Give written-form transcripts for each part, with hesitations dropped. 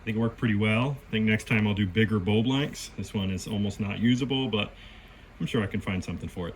think it worked pretty well. I think next time I'll do bigger bow blanks. This one is almost not usable, but I'm sure I can find something for it.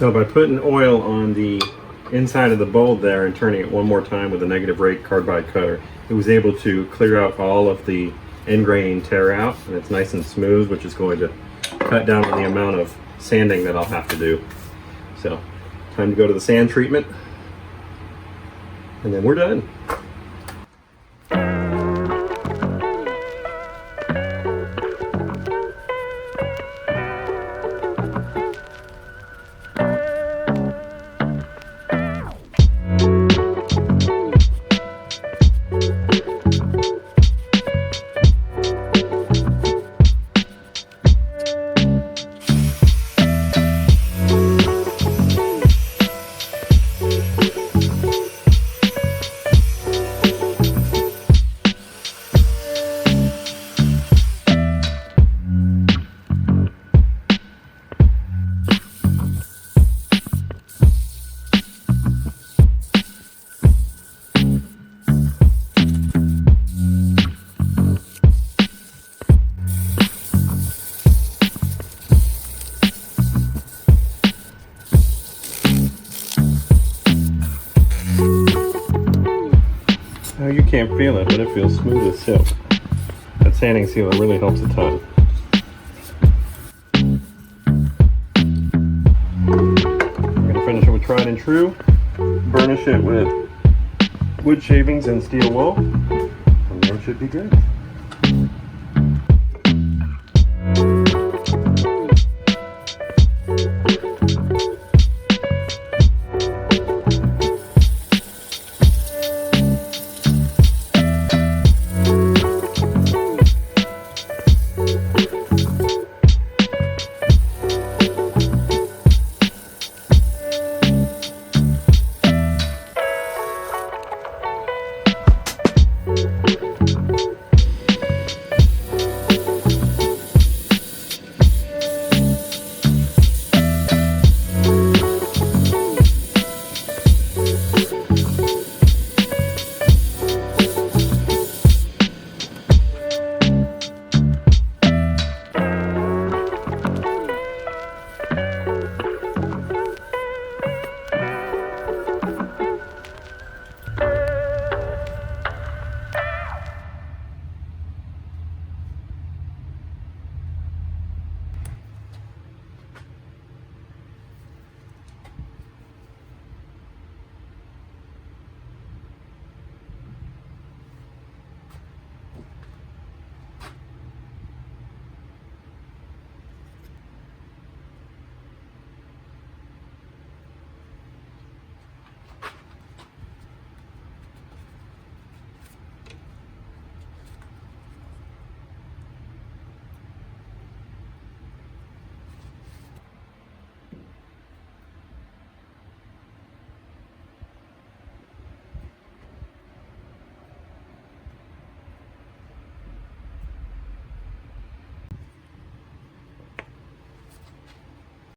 So by putting oil on the inside of the bulb there and turning it one more time with a negative rate carbide cutter, it was able to clear out all of the end grain tear out, and it's nice and smooth, which is going to cut down on the amount of sanding that I'll have to do. So time to go to the sand treatment, and then we're done. Now you can't feel it, but it feels smooth as silk. That sanding sealer really helps a ton. We're going to finish it with tried and true, burnish it with wood shavings and steel wool, and then it should be good.